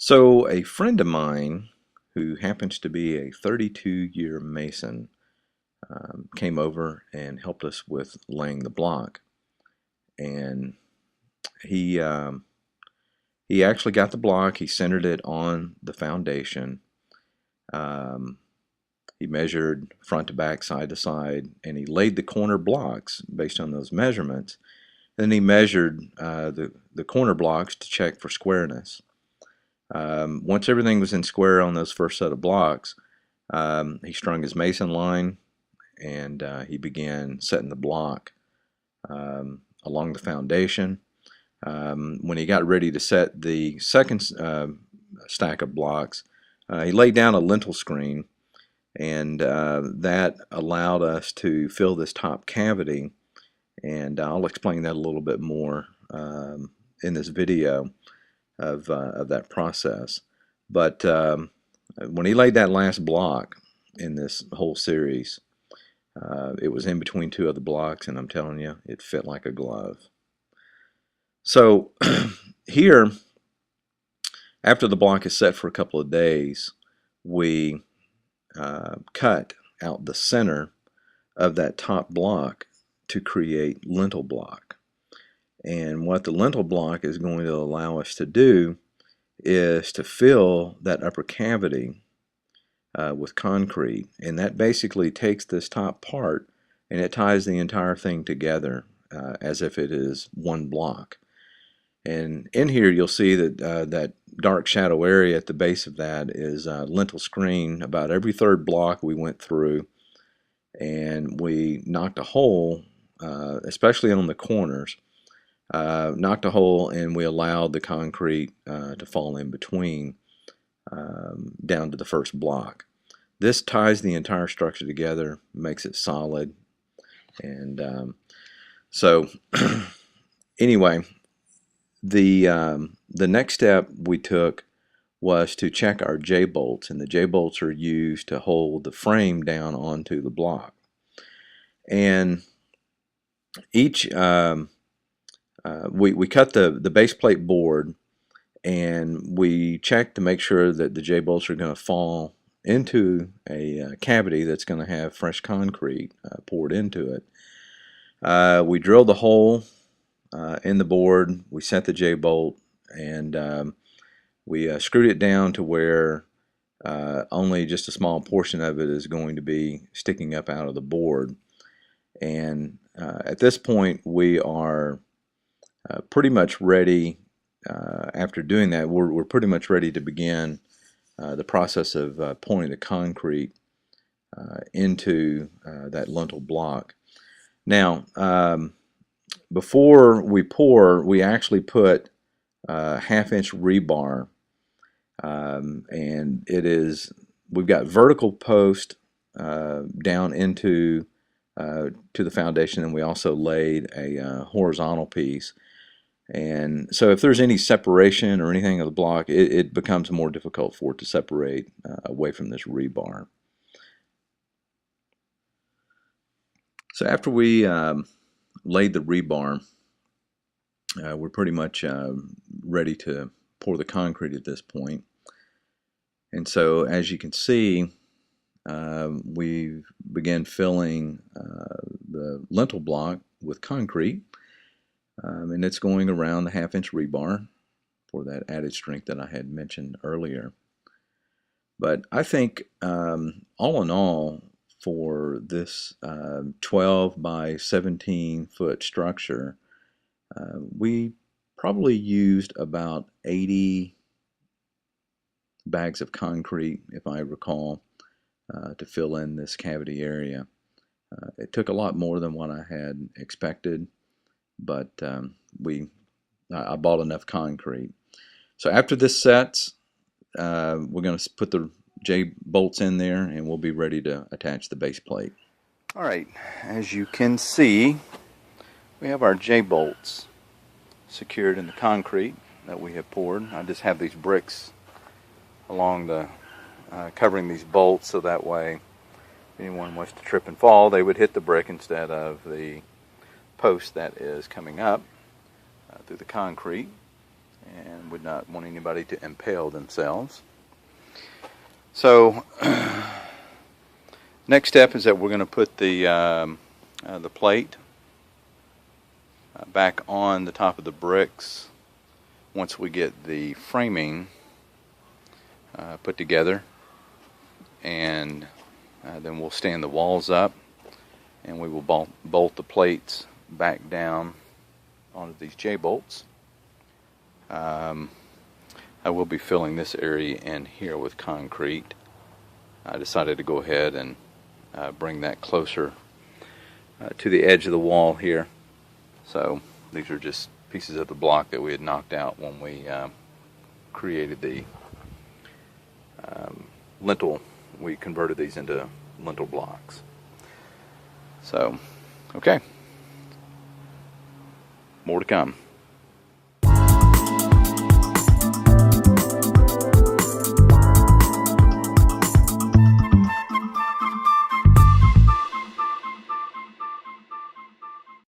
So a friend of mine who happens to be a 32-year mason came over and helped us with laying the block. And he um, he actually got the block. He centered it on the foundation. Um, he measured front to back, side to side, and he laid the corner blocks based on those measurements. Then he measured the corner blocks to check for squareness. Once everything was in square on those first set of blocks, he strung his mason line and he began setting the block along the foundation. When he got ready to set the second stack of blocks, he laid down a lintel screen, and that allowed us to fill this top cavity, and I'll explain that a little bit more in this video of that process. But when he laid that last block in this whole series, it was in between two other blocks, and I'm telling you, it fit like a glove. So here, after the block is set for a couple of days, we cut out the center of that top block to create lintel block. And what the lintel block is going to allow us to do is to fill that upper cavity with concrete, and that basically takes this top part and it ties the entire thing together as if it is one block. And in here you'll see that that dark shadow area at the base of that is lintel screen. About every third block we went through and we knocked a hole, especially on the corners, knocked a hole, and we allowed the concrete to fall in between down to the first block. This ties the entire structure together, makes it solid. And so anyway, the next step we took was to check our J-bolts, and the J-bolts are used to hold the frame down onto the block. And each we cut the base plate board, and we checked to make sure that the J-bolts are going to fall into a cavity that's going to have fresh concrete poured into it. We drilled the hole in the board, we set the J-bolt, and we screwed it down to where only just a small portion of it is going to be sticking up out of the board. And at this point we are pretty much ready. After doing that, we're pretty much ready to begin the process of pouring the concrete into that lintel block. Now, before we pour, we actually put half-inch rebar, and we've got vertical post down into to the foundation, and we also laid a horizontal piece. And so if there's any separation or anything of the block, it becomes more difficult for it to separate away from this rebar. So after we laid the rebar, we're pretty much ready to pour the concrete at this point. And so as you can see, we began filling the lintel block with concrete. And it's going around the half-inch rebar for that added strength that I had mentioned earlier. But I think all in all, for this 12 by 17 foot structure, we probably used about 80 bags of concrete, if I recall, to fill in this cavity area. It took a lot more than what I had expected, but I bought enough concrete. So after this sets, we're going to put the J-bolts in there, and we'll be ready to attach the base plate. Alright, as you can see, we have our J-bolts secured in the concrete that we have poured. I just have these bricks along the covering these bolts, so that way if anyone was to trip and fall, they would hit the brick instead of the post that is coming up through the concrete. and would not want anybody to impale themselves. So next step is that we're going to put the plate back on the top of the bricks once we get the framing put together, and then we'll stand the walls up, and we will bolt the plates back down onto these J-bolts. I will be filling this area in here with concrete. I decided to go ahead and bring that closer to the edge of the wall here. So these are just pieces of the block that we had knocked out when we created the lintel. We converted these into lintel blocks. So, okay, more to come.